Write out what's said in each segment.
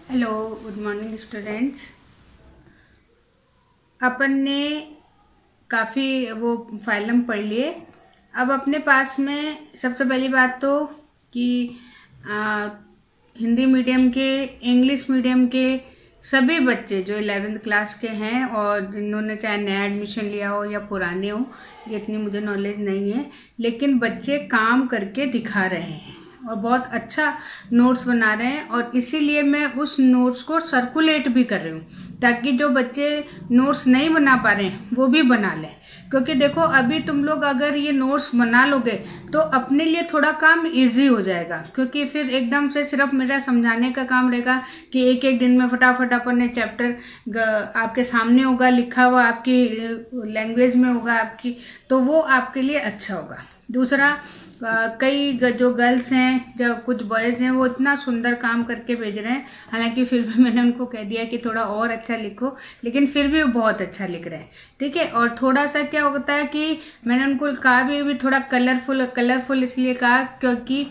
Hello, good morning students. अपन ने काफ़ी वो फाइलम पढ़ लिए। अब अपने पास में सबसे पहली बात तो कि हिंदी मीडियम के, इंग्लिश मीडियम के सभी बच्चे जो 11th क्लास के हैं और जिन्होंने चाहे नया एडमिशन लिया हो या पुराने हो, ये इतनी मुझे नॉलेज नहीं है, लेकिन बच्चे काम करके दिखा रहे हैं और बहुत अच्छा नोट्स बना रहे हैं। और इसीलिए मैं उस नोट्स को सर्कुलेट भी कर रही हूँ ताकि जो बच्चे नोट्स नहीं बना पा रहे हैं वो भी बना लें। क्योंकि देखो, अभी तुम लोग अगर ये नोट्स बना लोगे तो अपने लिए थोड़ा काम इजी हो जाएगा, क्योंकि फिर एकदम से सिर्फ मेरा समझाने का काम रहेगा कि एक एक दिन में फटाफट अपन ने चैप्टर आपके सामने होगा, लिखा हुआ आपकी लैंग्वेज में होगा आपकी, तो वो आपके लिए अच्छा होगा। दूसरा, कई जो गर्ल्स हैं, जो कुछ बॉयज़ हैं, वो इतना सुंदर काम करके भेज रहे हैं। हालांकि फिर भी मैंने उनको कह दिया कि थोड़ा और अच्छा लिखो, लेकिन फिर भी वो बहुत अच्छा लिख रहे हैं। ठीक है। और थोड़ा सा क्या होता है कि मैंने उनको कहा भी थोड़ा कलरफुल इसलिए कहा क्योंकि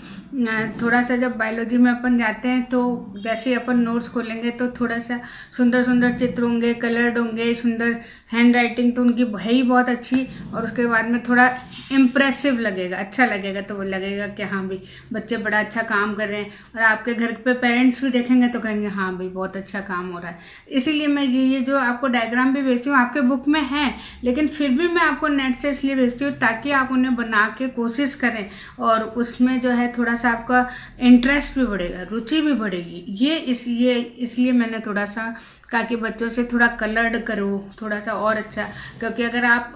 थोड़ा सा जब बायोलॉजी में अपन जाते हैं तो जैसे अपन नोट्स खोलेंगे तो थोड़ा सा सुंदर सुंदर चित्र होंगे, कलर्ड होंगे, सुंदर हैंड राइटिंग तो उनकी है ही बहुत अच्छी, और उसके बाद में थोड़ा इम्प्रेसिव लगेगा, अच्छा लगेगा, तो वो लगेगा कि हाँ भाई बच्चे बड़ा अच्छा काम कर रहे हैं। और आपके घर पे पेरेंट्स भी देखेंगे तो कहेंगे हाँ भाई बहुत अच्छा काम हो रहा है। इसीलिए मैं ये जो आपको डायग्राम भी भेजती हूँ, आपके बुक में है, लेकिन फिर भी मैं आपको नेट से इसलिए भेजती हूँ ताकि आप उन्हें बना के कोशिश करें और उसमें जो है थोड़ा सा आपका इंटरेस्ट भी बढ़ेगा, रुचि भी बढ़ेगी। ये इसलिए मैंने थोड़ा सा कहा कि बच्चों से थोड़ा कलर्ड करो, थोड़ा सा और अच्छा। क्योंकि अगर आप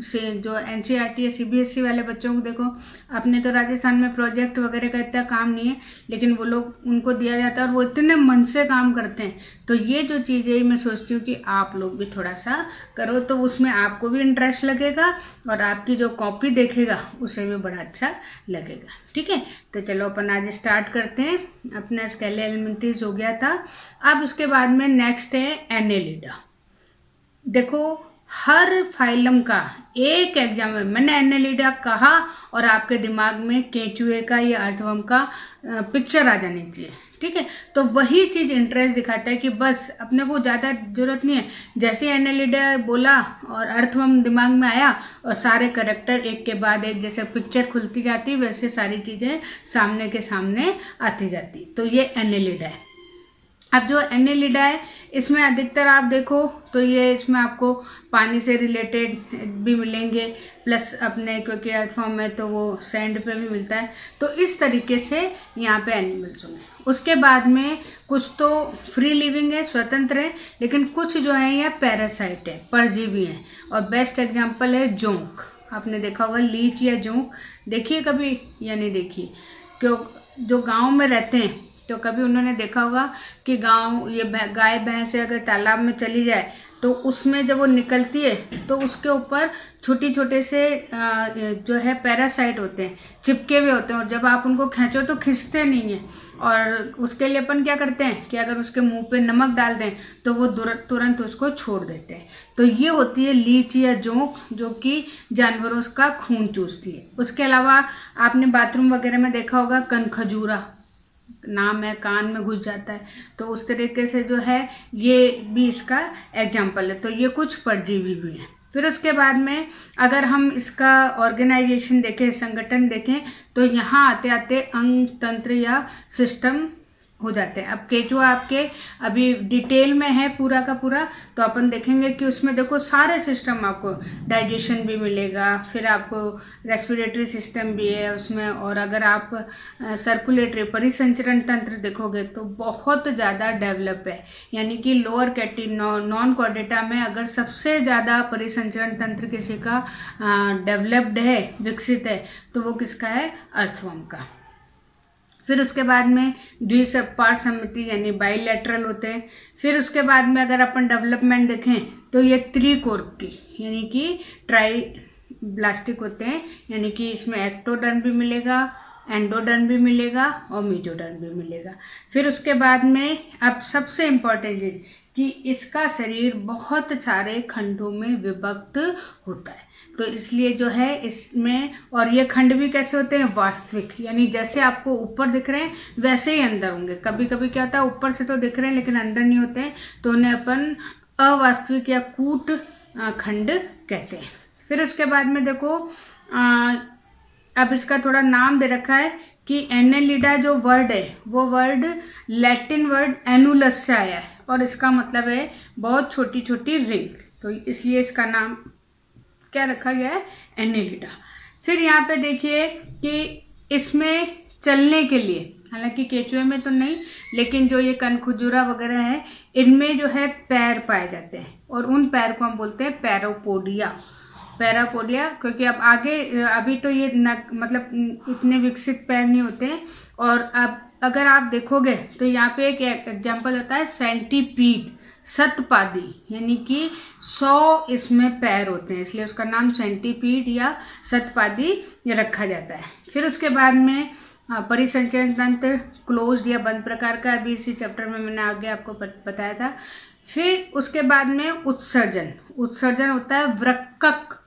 से जो एनसीईआरटी या सीबीएसई वाले बच्चों को देखो, अपने तो राजस्थान में प्रोजेक्ट वगैरह का इतना काम नहीं है, लेकिन वो लोग उनको दिया जाता है और वो इतने मन से काम करते हैं। तो ये जो चीज़ें मैं सोचती हूँ कि आप लोग भी थोड़ा सा करो, तो उसमें आपको भी इंटरेस्ट लगेगा और आपकी जो कॉपी देखेगा उसे भी बड़ा अच्छा लगेगा। ठीक है, तो चलो अपन आज स्टार्ट करते हैं। अपना स्केलर एलिमेंट्रीज हो गया था। अब उसके बाद में नेक्स्ट है एनेलिडा। देखो, हर फाइलम का एक एग्जाम में मैंने एनेलिडा कहा और आपके दिमाग में केंचुए का या अर्थवर्म का पिक्चर आ जानी चाहिए। ठीक है, तो वही चीज इंटरेस्ट दिखाता है कि बस अपने को ज्यादा जरूरत नहीं है। जैसे एनेलिडा बोला और अर्थवर्म दिमाग में आया और सारे कैरेक्टर एक के बाद एक जैसे पिक्चर खुलती जाती, वैसे सारी चीजें सामने के सामने आती जाती। तो ये एनेलिडा है। अब जो एनेलिडा है, इसमें अधिकतर आप देखो तो ये इसमें आपको पानी से रिलेटेड भी मिलेंगे, प्लस अपने क्योंकि अर्थफॉर्म है तो वो सैंड पे भी मिलता है। तो इस तरीके से यहाँ पे एनिमल्स होंगे। उसके बाद में कुछ तो फ्री लिविंग है, स्वतंत्र है, लेकिन कुछ जो है ये पैरासाइट है, परजीवी है। और बेस्ट एग्जाम्पल है जोंक। आपने देखा होगा लीच या जोंक, देखिए कभी या नहीं देखिए। क्यों, जो गाँव में रहते हैं तो कभी उन्होंने देखा होगा कि गांव ये गाय भैंस अगर तालाब में चली जाए तो उसमें जब वो निकलती है तो उसके ऊपर छोटे से जो है पैरासाइट होते हैं, चिपके हुए होते हैं, और जब आप उनको खींचो तो खिंचते नहीं हैं। और उसके लिए अपन क्या करते हैं कि अगर उसके मुंह पे नमक डाल दें तो वो तुरंत उसको छोड़ देते हैं। तो ये होती है लीच या जोंक, जो कि जानवरों का खून चूसती है। उसके अलावा आपने बाथरूम वगैरह में देखा होगा कनखजूरा नाम है, कान में घुस जाता है, तो उस तरीके से जो है ये भी इसका एग्जाम्पल है। तो ये कुछ परजीवी भी है। फिर उसके बाद में अगर हम इसका ऑर्गेनाइजेशन देखें, संगठन देखें, तो यहाँ आते आते अंग, तंत्र या सिस्टम हो जाते हैं। अब केचुआ आपके अभी डिटेल में है पूरा का पूरा, तो अपन देखेंगे कि उसमें देखो सारे सिस्टम आपको, डाइजेशन भी मिलेगा, फिर आपको रेस्पिरेटरी सिस्टम भी है उसमें, और अगर आप सर्कुलेटरी परिसंचरण तंत्र देखोगे तो बहुत ज़्यादा डेवलप है। यानी कि लोअर नॉन कॉर्डेटा में अगर सबसे ज़्यादा परिसंचरण तंत्र किसी का डेवलप्ड है, विकसित है, तो वो किसका है? अर्थवर्म का। फिर उसके बाद में द्विपार्श्व समिति यानी बाइलैटरल होते हैं। फिर उसके बाद में अगर अपन डेवलपमेंट देखें तो ये त्रिकोर्क की यानी कि ट्राइब्लास्टिक होते हैं, यानी कि इसमें एक्टोडर्म भी मिलेगा, एंडोडर्म भी मिलेगा और मीजोडर्म भी मिलेगा। फिर उसके बाद में अब सबसे इम्पॉर्टेंट चीज कि इसका शरीर बहुत सारे खंडों में विभक्त होता है। तो इसलिए जो है इसमें, और ये खंड भी कैसे होते हैं, वास्तविक, यानी जैसे आपको ऊपर दिख रहे हैं वैसे ही अंदर होंगे। कभी कभी क्या होता है ऊपर से तो दिख रहे हैं लेकिन अंदर नहीं होते हैं, तो उन्हें अपन अवास्तविक या कूट खंड कहते हैं। फिर उसके बाद में देखो अब इसका थोड़ा नाम दे रखा है कि एनेलिडा जो वर्ड है वो वर्ड लैटिन वर्ड एनुलस से आया है और इसका मतलब है बहुत छोटी छोटी रिंग, तो इसलिए इसका नाम क्या रखा गया है, एनेलिडा। फिर यहाँ पे देखिए कि इसमें चलने के लिए, हालांकि केचुए में तो नहीं, लेकिन जो ये कनखजुरा वगैरह है इनमें जो है पैर पाए जाते हैं और उन पैर को हम बोलते हैं पैरापोडिया। पैरापोडिया क्योंकि अब आगे अभी तो ये मतलब इतने विकसित पैर नहीं होते हैं। और अब अगर आप देखोगे तो यहाँ पे एक एग्जाम्पल होता है सेंटीपीड, शतपादी, यानी कि 100 इसमें पैर होते हैं, इसलिए उसका नाम सेंटीपीड या शतपादी रखा जाता है। फिर उसके बाद में परिसंचरण तंत्र क्लोज्ड या बंद प्रकार का, अभी इसी चैप्टर में मैंने आगे आपको बताया था। फिर उसके बाद में उत्सर्जन, उत्सर्जन होता है वृक्कक।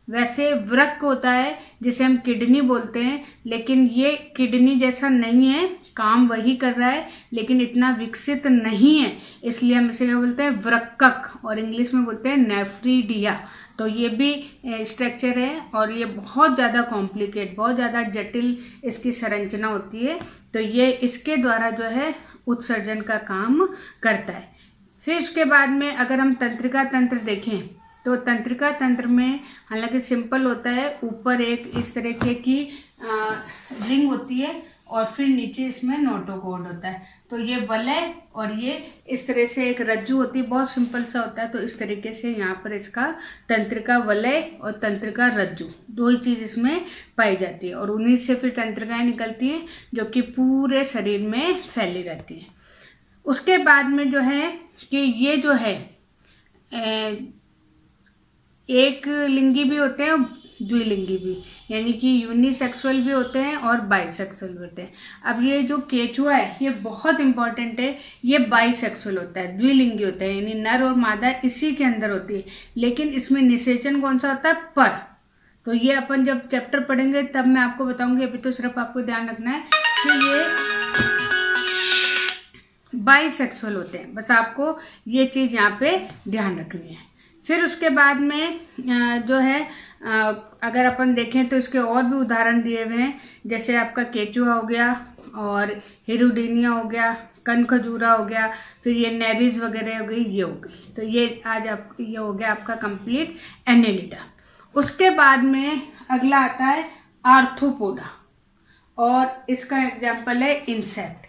वैसे वृक्क होता है जिसे हम किडनी बोलते हैं, लेकिन ये किडनी जैसा नहीं है, काम वही कर रहा है लेकिन इतना विकसित नहीं है, इसलिए हम इसे क्या बोलते हैं, वृक्कक, और इंग्लिश में बोलते हैं नेफ्रीडिया। तो ये भी स्ट्रक्चर है और ये बहुत ज़्यादा कॉम्प्लिकेट, बहुत ज़्यादा जटिल इसकी संरचना होती है, तो ये इसके द्वारा जो है उत्सर्जन का काम करता है। फिर उसके बाद में अगर हम तंत्रिका तंत्र देखें तो तंत्रिका तंत्र में हालांकि सिंपल होता है, ऊपर एक इस तरीके की रिंग होती है और फिर नीचे इसमें नोटोकॉर्ड होता है, तो ये वलय और ये इस तरह से एक रज्जु होती है, बहुत सिंपल सा होता है। तो इस तरीके से यहाँ पर इसका तंत्रिका वलय और तंत्रिका रज्जु दो ही चीज़ इसमें पाई जाती है और उन्हीं से फिर तंत्रिकाएं निकलती हैं जो कि पूरे शरीर में फैली रहती हैं। उसके बाद में जो है कि ये जो है एक लिंगी भी होते हैं, द्विलिंगी भी, यानी कि यूनिसेक्सुअल भी होते हैं और बाइसेक्सुअल भी होते हैं। अब ये जो केचुआ है ये बहुत इंपॉर्टेंट है, ये बाइसेक्सुअल होता है, द्विलिंगी होता है, यानी नर और मादा इसी के अंदर होती है, लेकिन इसमें निषेचन कौन सा होता है, पर। तो ये अपन जब चैप्टर पढ़ेंगे तब मैं आपको बताऊंगी, अभी तो सिर्फ आपको ध्यान रखना है कि ये बाइसेक्सुअल होते हैं, बस आपको ये चीज़ यहाँ पे ध्यान रखनी है। फिर उसके बाद में जो है अगर अपन देखें तो इसके और भी उदाहरण दिए हुए हैं, जैसे आपका केचुआ हो गया और हिरुडीनिया हो गया, कनखजूरा हो गया, फिर ये नेरीज वगैरह हो गई, ये हो गई। तो ये आज आप ये हो गया आपका कंप्लीट एनेलिडा। उसके बाद में अगला आता है आर्थ्रोपोडा और इसका एग्जाम्पल है इंसेक्ट।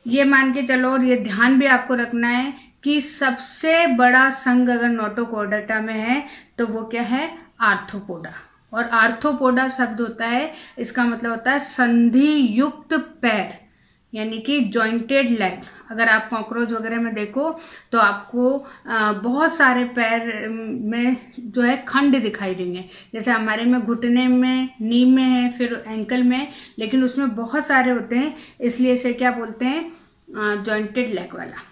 ये मान के चलो और ये ध्यान भी आपको रखना है कि सबसे बड़ा संघ अगर नोटोकॉर्डाटा में है तो वो क्या है, आर्थ्रोपोडा। और आर्थ्रोपोडा शब्द होता है, इसका मतलब होता है संधि युक्त पैर, यानी कि जॉइंटेड लेग। अगर आप कॉकरोच वगैरह में देखो तो आपको बहुत सारे पैर में जो है खंड दिखाई देंगे, जैसे हमारे में घुटने में, नी में है, फिर एंकल में, लेकिन उसमें बहुत सारे होते हैं, इसलिए इसे क्या बोलते हैं, जॉइंटेड लेग वाला।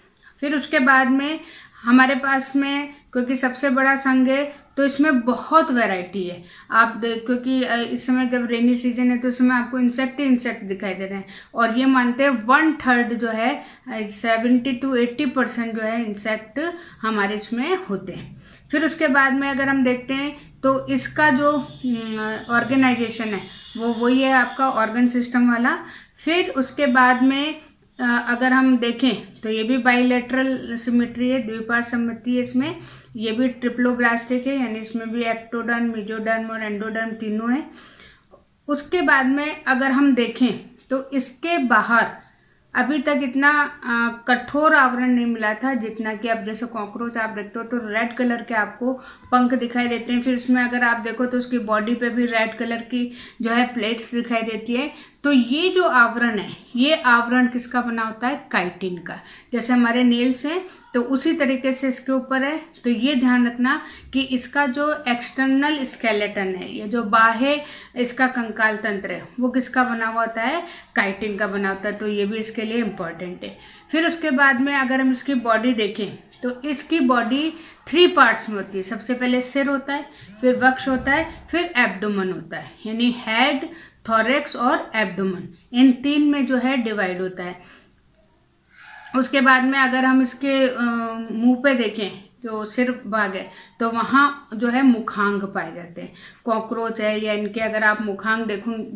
फिर उसके बाद में हमारे पास में क्योंकि सबसे बड़ा संघ है तो इसमें बहुत वैरायटी है। आप क्योंकि इस समय जब रेनी सीजन है तो इस समय आपको इंसेक्ट ही इंसेक्ट दिखाई दे रहे हैं, और ये मानते हैं 1/3 जो है 70 to 80% जो है इंसेक्ट हमारे इसमें होते हैं। फिर उसके बाद में अगर हम देखते हैं तो इसका जो ऑर्गेनाइजेशन है वो वही है आपका ऑर्गन सिस्टम वाला। फिर उसके बाद में अगर हम देखें तो ये भी बाइलेटरल सिमेट्री है, द्विपार्श्व सममिति है इसमें। ये भी ट्रिप्लोब्लास्टिक है, यानी इसमें भी एक्टोडर्म, मेसोडर्म और एंडोडर्म तीनों है। उसके बाद में अगर हम देखें तो इसके बाहर अभी तक इतना कठोर आवरण नहीं मिला था जितना कि अब जैसे कॉकरोच आप देखते हो तो रेड कलर के आपको पंख दिखाई देते हैं। फिर इसमें अगर आप देखो तो उसकी बॉडी पे भी रेड कलर की जो है प्लेट्स दिखाई देती है। तो ये जो आवरण है, ये आवरण किसका बना होता है, काइटिन का। जैसे हमारे नेल्स हैं तो उसी तरीके से इसके ऊपर है। तो ये ध्यान रखना कि इसका जो एक्सटर्नल स्केलेटन है, ये जो बाह्य इसका कंकाल तंत्र है, वो किसका बना हुआ होता है, काइटिन का बना होता है, तो ये भी इसके लिए इम्पॉर्टेंट है। फिर उसके बाद में अगर हम इसकी बॉडी देखें तो इसकी बॉडी 3 पार्ट्स में होती है। सबसे पहले सिर होता है, फिर वक्ष होता है, फिर एब्डोमेन होता है, यानी हेड, थोरेक्स और एब्डोमेन, इन 3 में जो है डिवाइड होता है। उसके बाद में अगर हम इसके मुंह पे देखें, जो सिर भाग है, तो वहाँ जो है मुखांग पाए जाते हैं। कॉकरोच है या इनके अगर आप मुखांग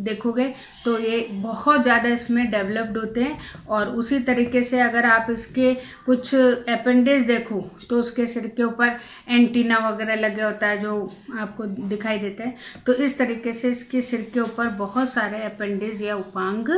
देखोगे तो ये बहुत ज़्यादा इसमें डेवलप्ड होते हैं। और उसी तरीके से अगर आप इसके कुछ अपेंडिक्स देखो तो उसके सिर के ऊपर एंटीना वगैरह लगे होता है जो आपको दिखाई देता है। तो इस तरीके से इसके सिर के ऊपर बहुत सारे अपेंडिक्स या उपांग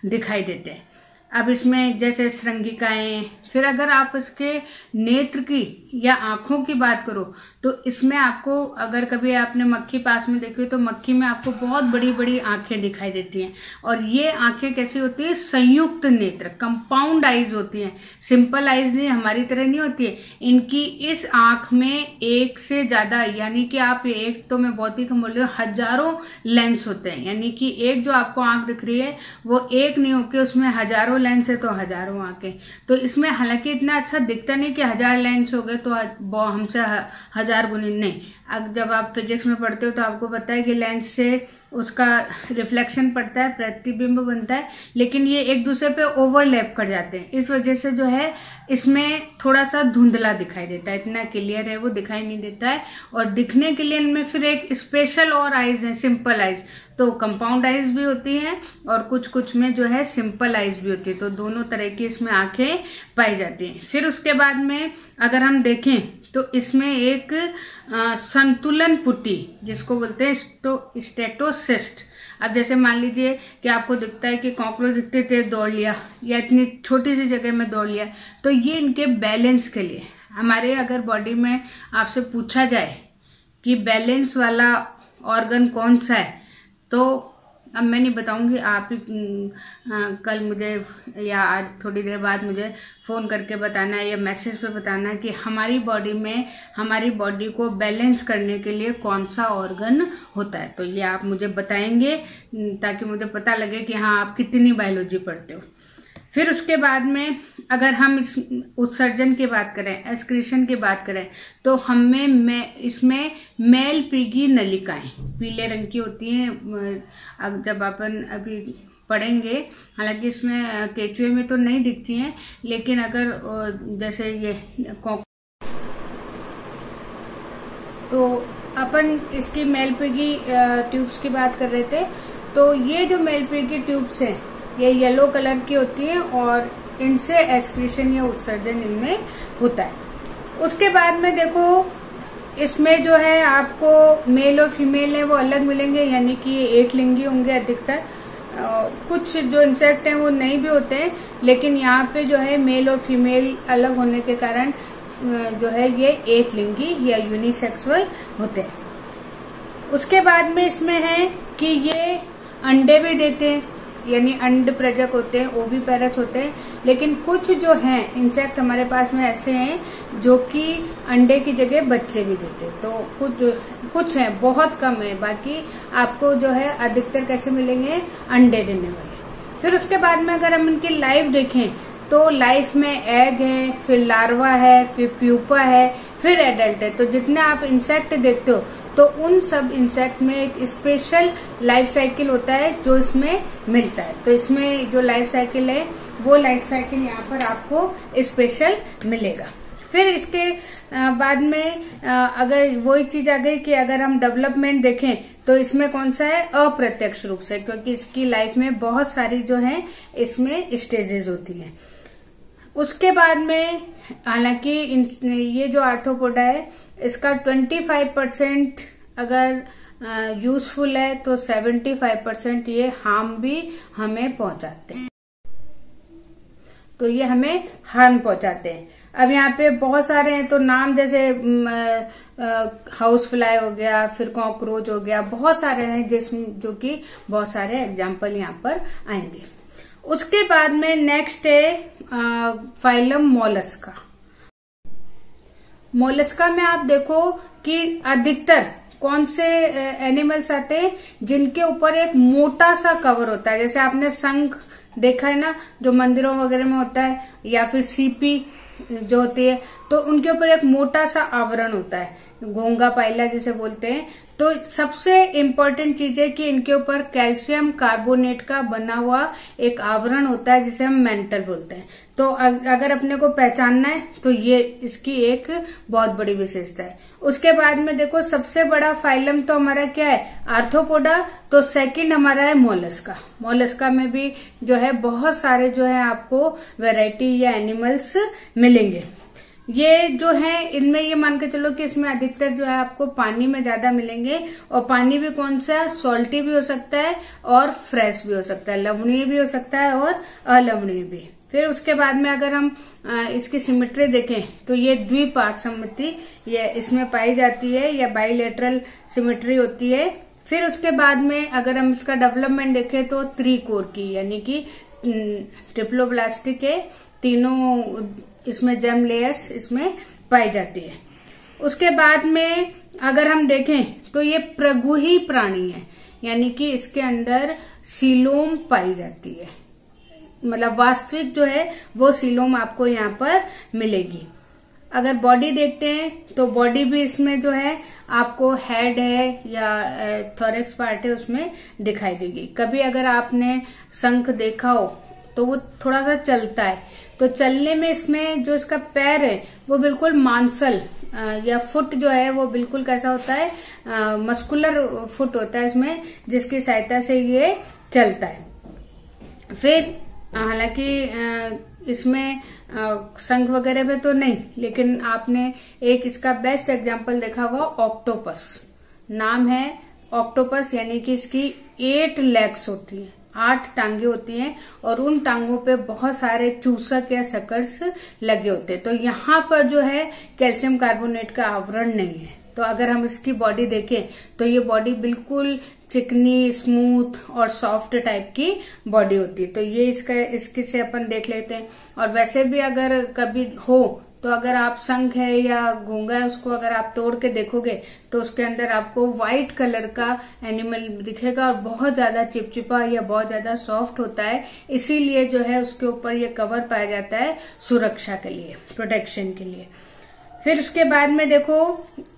दिखाई देते हैं। अब इसमें जैसे श्रृंगिकाएँ, फिर अगर आप इसके नेत्र की या आँखों की बात करो तो इसमें आपको, अगर कभी आपने मक्खी पास में देखी तो मक्खी में आपको बहुत बड़ी बड़ी आँखें दिखाई देती हैं। और ये आँखें कैसी होती है? संयुक्त नेत्र, कंपाउंड आइज होती हैं, सिंपल आइज नहीं, हमारी तरह नहीं होती है। इनकी इस आँख में एक से ज़्यादा, यानी कि आप एक तो मैं बहुत ही कम बोल रही हूँ, हजारों लेंस होते हैं। यानी कि एक जो आपको आँख दिख रही है वो एक नहीं होके उसमें हजारों लेंस है, तो हजारों आँखें। तो इसमें हालांकि इतना अच्छा दिखता नहीं कि 1000 लेंस हो गए तो हमसे 1000 गुनी नहीं। अब जब आप फिजिक्स में पढ़ते हो तो आपको पता है कि लेंस से उसका रिफ्लेक्शन पड़ता है, प्रतिबिंब बनता है, लेकिन ये एक दूसरे पे ओवरलैप कर जाते हैं। इस वजह से जो है इसमें थोड़ा सा धुंधला दिखाई देता है, इतना क्लियर है वो दिखाई नहीं देता है। और दिखने के लिए इनमें फिर एक स्पेशल और आइज है, सिंपल आइज। तो कंपाउंड आइज भी होती हैं और कुछ कुछ में जो है सिंपल आइज भी होती है। तो दोनों तरह की इसमें आंखें पाई जाती हैं। फिर उसके बाद में अगर हम देखें तो इसमें एक संतुलन पुटी, जिसको बोलते हैं स्टेटोसिस्ट। अब जैसे मान लीजिए कि आपको दिखता है कि कॉकरोच इतने तेज दौड़ लिया या इतनी छोटी सी जगह में दौड़ लिया, तो ये इनके बैलेंस के लिए, हमारे अगर बॉडी में आपसे पूछा जाए कि बैलेंस वाला ऑर्गन कौन सा है, तो अब मैं नहीं बताऊंगी, आप ही कल मुझे या आज थोड़ी देर बाद मुझे फ़ोन करके बताना है या मैसेज पे बताना है कि हमारी बॉडी में, हमारी बॉडी को बैलेंस करने के लिए कौन सा ऑर्गन होता है। तो ये आप मुझे बताएंगे ताकि मुझे पता लगे कि हाँ आप कितनी बायोलॉजी पढ़ते हो। फिर उसके बाद में अगर हम इस उत्सर्जन की बात करें, एक्सक्रीशन की बात करें, तो इसमें मेल पिगी नलिकाएं पीले रंग की होती हैं। जब अपन अभी पढ़ेंगे, हालांकि इसमें केचुए में तो नहीं दिखती हैं, लेकिन अगर जैसे ये तो अपन इसकी मेल पिगी ट्यूब्स की बात कर रहे थे। तो ये जो मेल पिगी ट्यूब्स हैं ये येलो कलर की होती हैं और इनसे एक्सक्रीशन या उत्सर्जन इनमें होता है। उसके बाद में देखो इसमें जो है आपको मेल और फीमेल है वो अलग मिलेंगे, यानी कि ये एक लिंगी होंगे अधिकतर। कुछ जो इंसेक्ट हैं वो नहीं भी होते हैं, लेकिन यहाँ पे जो है मेल और फीमेल अलग होने के कारण जो है ये एक लिंगी या यूनिसेक्सुअल होते हैं। उसके बाद में इसमें है कि ये अंडे भी देते हैं, यानी अंड प्रजक होते हैं, ओविपेरस होते हैं। लेकिन कुछ जो हैं इंसेक्ट हमारे पास में ऐसे हैं जो कि अंडे की जगह बच्चे भी देते हैं। तो कुछ हैं, बहुत कम है, बाकी आपको जो है अधिकतर कैसे मिलेंगे? अंडे देने वाले। फिर उसके बाद में अगर हम इनकी लाइफ देखें तो लाइफ में एग है, फिर लार्वा है, फिर प्यूपा है, फिर एडल्ट है। तो जितने आप इंसेक्ट देखते हो तो उन सब इंसेक्ट में एक स्पेशल लाइफ साइकिल होता है जो इसमें मिलता है। तो इसमें जो लाइफ साइकिल है वो लाइफ साइकिल यहाँ पर आपको स्पेशल मिलेगा। फिर इसके बाद में अगर वही चीज आ गई कि अगर हम डेवलपमेंट देखें तो इसमें कौन सा है? अप्रत्यक्ष रूप से, क्योंकि इसकी लाइफ में बहुत सारी जो है इसमें स्टेजेस होती हैं। उसके बाद में हालांकि ये जो आर्थ्रोपोडा है इसका 25% अगर यूजफुल है तो 75% ये हार्म भी हमें पहुंचाते हैं। तो ये हमें हार्म पहुंचाते हैं। अब यहाँ पे बहुत सारे हैं, तो नाम जैसे हाउस फ्लाई हो गया, फिर कॉकरोच हो गया, बहुत सारे हैं जिसमें जो कि बहुत सारे एग्जाम्पल यहाँ पर आएंगे। उसके बाद में नेक्स्ट है फाइलम मोलस्का। मोलस्का में आप देखो कि अधिकतर कौन से एनिमल्स आते हैं जिनके ऊपर एक मोटा सा कवर होता है। जैसे आपने शंख देखा है ना, जो मंदिरों वगैरह में होता है, या फिर सीपी जो होती है, तो उनके ऊपर एक मोटा सा आवरण होता है, घोंगा पाइला जिसे बोलते हैं। तो सबसे इम्पोर्टेंट चीज है कि इनके ऊपर कैल्शियम कार्बोनेट का बना हुआ एक आवरण होता है जिसे हम मेंटल बोलते हैं। तो अगर अपने को पहचानना है तो ये इसकी एक बहुत बड़ी विशेषता है। उसके बाद में देखो, सबसे बड़ा फाइलम तो हमारा क्या है, आर्थ्रोपोडा। तो सेकंड हमारा है मोलस्का। मोलस्का में भी जो है बहुत सारे जो है आपको वैरायटी या एनिमल्स मिलेंगे। ये जो है, इनमें ये मान के चलो कि इसमें अधिकतर जो है आपको पानी में ज्यादा मिलेंगे। और पानी भी कौन सा, सॉल्टी भी हो सकता है और फ्रेश भी हो सकता है, लवणीय भी हो सकता है और अलवणीय भी। फिर उसके बाद में अगर हम इसकी सिमेट्री देखें तो ये द्विपार्श्व सिमेट्री ये इसमें पाई जाती है, या बाइलेटरल सिमेट्री होती है। फिर उसके बाद में अगर हम इसका डेवलपमेंट देखें तो त्रिकोर की, यानी कि ट्रिप्लोब्लास्टिक के तीनों इसमें जर्म लेयर्स इसमें पाई जाती है। उसके बाद में अगर हम देखें तो ये प्रगुही प्राणी है, यानी कि इसके अंदर सीलोम पाई जाती है, मतलब वास्तविक जो है वो सीलोम आपको यहाँ पर मिलेगी। अगर बॉडी देखते हैं तो बॉडी भी इसमें जो है आपको हेड है या थोरेक्स पार्ट है उसमें दिखाई देगी। कभी अगर आपने शंख देखा हो तो वो थोड़ा सा चलता है, तो चलने में इसमें जो इसका पैर है वो बिल्कुल मांसल या फुट जो है वो बिल्कुल कैसा होता है, मस्कुलर फुट होता है इसमें, जिसकी सहायता से ये चलता है। फिर हालांकि इसमें शंख वगैरह में तो नहीं, लेकिन आपने एक इसका बेस्ट एग्जांपल देखा होगा, ऑक्टोपस। नाम है ऑक्टोपस, यानी कि इसकी 8 लेग्स होती हैं, 8 टांगे होती हैं, और उन टांगों पे बहुत सारे चूसक या सकर्स लगे होते हैं। तो यहाँ पर जो है कैल्शियम कार्बोनेट का आवरण नहीं है। तो अगर हम इसकी बॉडी देखें तो ये बॉडी बिल्कुल चिकनी, स्मूथ और सॉफ्ट टाइप की बॉडी होती है। तो ये इसके से अपन देख लेते हैं। और वैसे भी अगर कभी हो तो अगर आप शंख है या घोंगा है उसको अगर आप तोड़ के देखोगे तो उसके अंदर आपको व्हाइट कलर का एनिमल दिखेगा, और बहुत ज्यादा चिपचिपा या बहुत ज्यादा सॉफ्ट होता है। इसीलिए जो है उसके ऊपर ये कवर पाया जाता है सुरक्षा के लिए, प्रोटेक्शन के लिए। फिर उसके बाद में देखो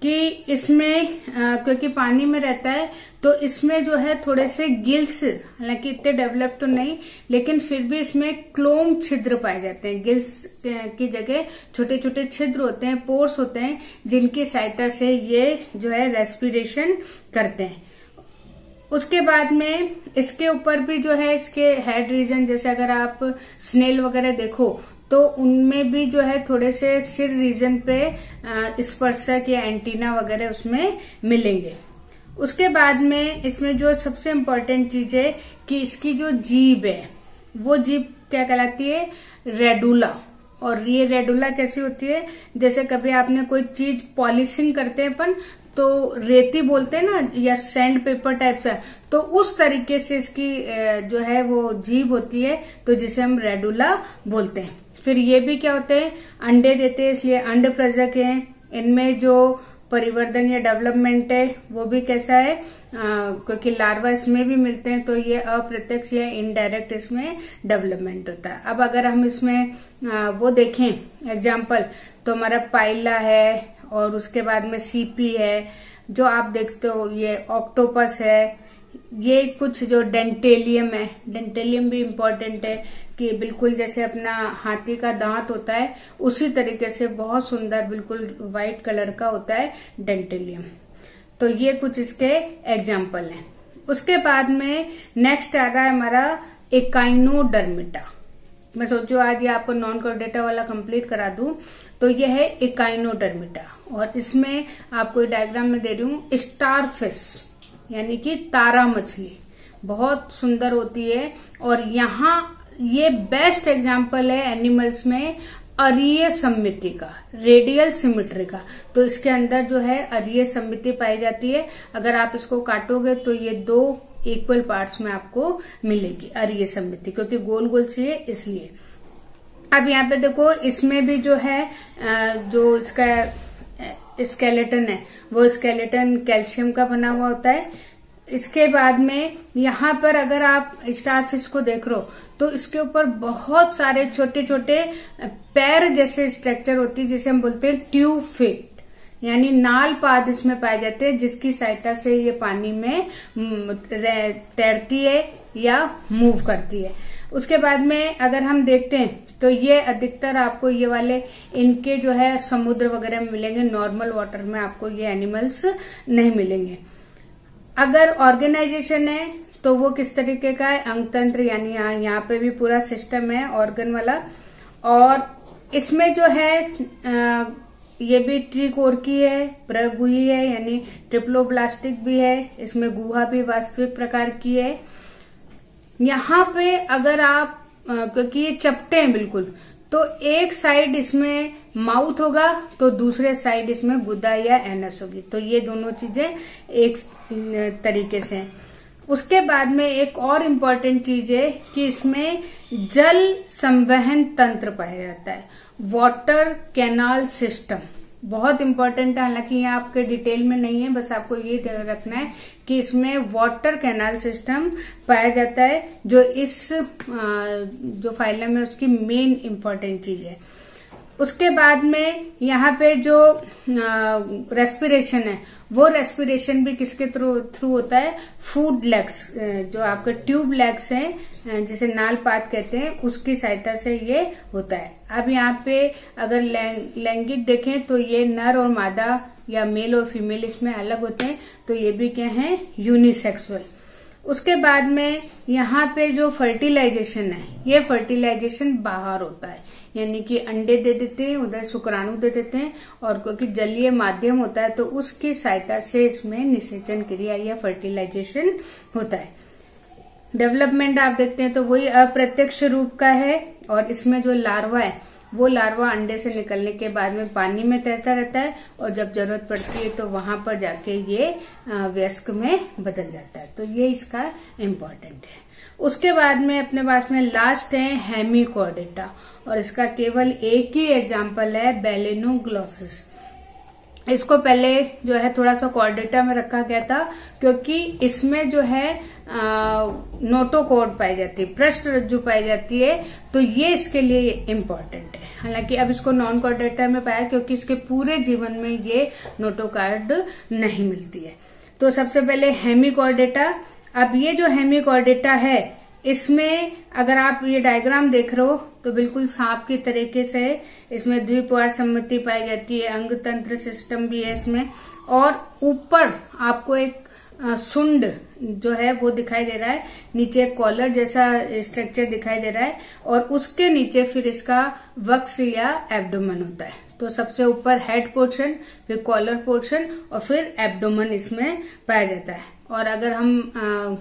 कि इसमें क्योंकि पानी में रहता है तो इसमें जो है थोड़े से गिल्स, हालांकि इतने डेवलप तो नहीं, लेकिन फिर भी इसमें क्लोम छिद्र पाए जाते हैं। गिल्स की जगह छोटे छोटे छिद्र होते हैं, पोर्स होते हैं, जिनकी सहायता से ये जो है रेस्पिरेशन करते हैं। उसके बाद में इसके ऊपर भी जो है इसके हेड रीजन, जैसे अगर आप स्नेल वगैरह देखो तो उनमें भी जो है थोड़े से सिर रीजन पे स्पर्शक या एंटीना वगैरह उसमें मिलेंगे। उसके बाद में इसमें जो सबसे इम्पोर्टेंट चीज है कि इसकी जो जीभ है वो जीभ क्या कहलाती है, रेडुला। और ये रेडुला कैसी होती है, जैसे कभी आपने कोई चीज पॉलिशिंग करते हैं अपन तो रेती बोलते हैं ना, या सैंड पेपर टाइप से, तो उस तरीके से इसकी जो है वो जीभ होती है, तो जिसे हम रेडुला बोलते हैं। फिर ये भी क्या होते हैं, अंडे देते हैं, इसलिए अंड प्रजक हैं। इनमें जो परिवर्धन या डेवलपमेंट है वो भी कैसा है, क्योंकि लार्वा इसमें भी मिलते हैं, तो ये अप्रत्यक्ष या इनडायरेक्ट इसमें डेवलपमेंट होता है। अब अगर हम इसमें वो देखें एग्जाम्पल, तो हमारा पाइला है, और उसके बाद में सीपी है, जो आप देखते हो ये ऑक्टोपस है, ये कुछ जो डेंटेलियम है, डेंटेलियम भी इम्पोर्टेंट है कि बिल्कुल जैसे अपना हाथी का दांत होता है उसी तरीके से बहुत सुंदर बिल्कुल व्हाइट कलर का होता है डेंटेलियम। तो ये कुछ इसके एग्जाम्पल हैं। उसके बाद में नेक्स्ट आ रहा है हमारा एकाइनोडर्मिटा। मैं सोचू आज ये आपको नॉन कॉर्डेटा वाला कंप्लीट करा दूं। तो ये है एकाइनोडर्मिटा, और इसमें आपको डायग्राम में दे रही हूं, स्टारफिश यानी कि तारा मछली बहुत सुंदर होती है। और यहाँ ये बेस्ट एग्जाम्पल है एनिमल्स में अरीय सममिति का, रेडियल सिमेट्री का। तो इसके अंदर जो है अरीय सममिति पाई जाती है। अगर आप इसको काटोगे तो ये 2 इक्वल पार्ट्स में आपको मिलेगी अरीय सममिति, क्योंकि गोल गोल चाहिए इसलिए। अब यहाँ पे देखो इसमें भी जो है जो इसका स्केलेटन है वो स्केलेटन कैल्शियम का बना हुआ होता है। इसके बाद में यहाँ पर अगर आप स्टार फिश को देख रहे हो तो इसके ऊपर बहुत सारे छोटे छोटे पैर जैसे स्ट्रक्चर होती है, जिसे हम बोलते हैं ट्यूब फिट, यानी नाल पाद इसमें पाए जाते हैं, जिसकी सहायता से ये पानी में तैरती है या मूव करती है। उसके बाद में अगर हम देखते हैं तो ये अधिकतर आपको ये वाले इनके जो है समुद्र वगैरह में मिलेंगे, नॉर्मल वाटर में आपको ये एनिमल्स नहीं मिलेंगे। अगर ऑर्गेनाइजेशन है तो वो किस तरीके का है, अंगतंत्र, यानी यहाँ पे भी पूरा सिस्टम है ऑर्गन वाला, और इसमें जो है ये भी त्रिकोर की है, प्रगुही है, यानी ट्रिप्लोब्लास्टिक भी है, इसमें गुहा भी वास्तविक प्रकार की है। यहाँ पे अगर आप क्योंकि ये चपटे हैं बिल्कुल, तो एक साइड इसमें माउथ होगा तो दूसरे साइड इसमें गुदा या एनस होगी, तो ये दोनों चीजें एक तरीके से हैं। उसके बाद में एक और इम्पोर्टेंट चीज है कि इसमें जल संवहन तंत्र पाया जाता है, वाटर कैनाल सिस्टम, बहुत इंपॉर्टेंट है। हालांकि यहाँ आपके डिटेल में नहीं है, बस आपको ये रखना है कि इसमें वाटर कैनाल सिस्टम पाया जाता है, जो इस जो फाइलम है उसकी मेन इंपॉर्टेंट चीज है। उसके बाद में यहाँ पे जो रेस्पिरेशन है, वो रेस्पिरेशन भी किसके थ्रू होता है, फूड लेग्स, जो आपके ट्यूब लेग्स हैं जिसे नाल पात कहते हैं, उसकी सहायता से ये होता है। अब यहाँ पे अगर लैंगिक देखें तो ये नर और मादा या मेल और फीमेल इसमें अलग होते हैं, तो ये भी क्या है, यूनिसेक्सुअल। उसके बाद में यहाँ पे जो फर्टिलाइजेशन है, ये फर्टिलाइजेशन बाहर होता है, यानी कि अंडे दे देते हैं, उधर शुक्राणु दे देते हैं, और क्योंकि जलीय माध्यम होता है तो उसकी सहायता से इसमें निषेचन क्रिया या फर्टिलाइजेशन होता है। डेवलपमेंट आप देखते हैं तो वही अप्रत्यक्ष रूप का है, और इसमें जो लार्वा है वो लार्वा अंडे से निकलने के बाद में पानी में तैरता रहता है, और जब जरूरत पड़ती है तो वहां पर जाके ये वयस्क में बदल जाता है, तो ये इसका इम्पोर्टेंट है। उसके बाद में अपने पास में लास्ट है हेमिकॉर्डेटा, और इसका केवल एक ही एग्जाम्पल है बेलेनोग्लोसिस। इसको पहले जो है थोड़ा सा कॉर्डेटा में रखा गया था, क्योंकि इसमें जो है नोटोकॉर्ड पाई जाती है, पृष्ठ रज्जु पाई जाती है, तो ये इसके लिए इम्पोर्टेंट है। हालांकि अब इसको नॉन कॉर्डेटा में पाया, क्योंकि इसके पूरे जीवन में ये नोटोकॉर्ड नहीं मिलती है। तो सबसे पहले हेमिकॉर्डेटा। अब ये जो हेमिकॉर्डेटा है, इसमें अगर आप ये डायग्राम देख रहे हो तो बिल्कुल सांप की तरीके से इसमें द्विपवार सम्मति पाई जाती है, अंग तंत्र सिस्टम भी है इसमें, और ऊपर आपको एक सुंड जो है वो दिखाई दे रहा है, नीचे कॉलर जैसा स्ट्रक्चर दिखाई दे रहा है, और उसके नीचे फिर इसका वक्ष या एब्डोमेन होता है। तो सबसे ऊपर हेड पोर्शन, फिर कॉलर पोर्शन, और फिर एब्डोमेन इसमें पाया जाता है। और अगर हम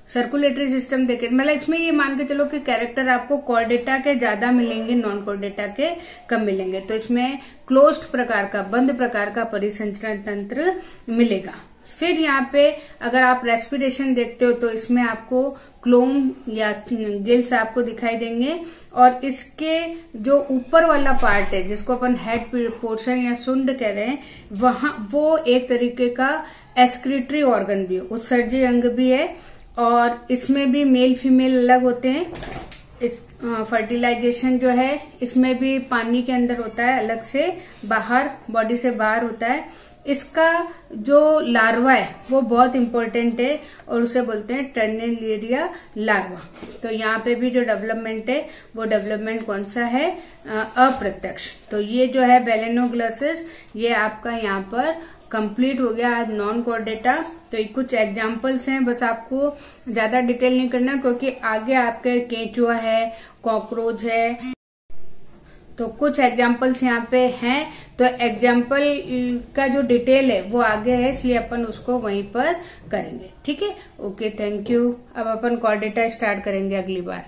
सर्कुलेटरी सिस्टम देखें, मतलब इसमें ये मान के चलो कि कैरेक्टर आपको कॉर्डेटा के ज्यादा मिलेंगे, नॉन कॉर्डेटा के कम मिलेंगे। तो इसमें क्लोज्ड प्रकार का, बंद प्रकार का परिसंचरण तंत्र मिलेगा। फिर यहाँ पे अगर आप रेस्पिरेशन देखते हो तो इसमें आपको क्लोम या गिल्स आपको दिखाई देंगे, और इसके जो ऊपर वाला पार्ट है जिसको अपन हेड पोर्शन या सुंड कह रहे हैं, वहां वो एक तरीके का एक्सक्रीटरी ऑर्गन भी है, उत्सर्जी अंग भी है, और इसमें भी मेल फीमेल अलग होते हैं। इस फर्टिलाइजेशन जो है इसमें भी पानी के अंदर होता है, अलग से बाहर, बॉडी से बाहर होता है। इसका जो लार्वा है वो बहुत इंपॉर्टेंट है, और उसे बोलते हैं टर्नेलियरिया लार्वा। तो यहाँ पे भी जो डेवलपमेंट है वो डेवलपमेंट कौन सा है, अप्रत्यक्ष। तो ये जो है बेलेनोग्लोसिस, ये आपका यहाँ पर कंप्लीट हो गया आज नॉन कॉर्डेटा। तो ये कुछ एग्जाम्पल्स हैं, बस आपको ज्यादा डिटेल नहीं करना, क्योंकि आगे आपके केंचुआ है, कॉकरोच है, तो कुछ एग्जाम्पल्स यहाँ पे हैं। तो एग्जाम्पल का जो डिटेल है वो आगे है, इसलिए अपन उसको वहीं पर करेंगे। ठीक है, ओके, थैंक यू। अब अपन कॉर्डेटा स्टार्ट करेंगे अगली बार।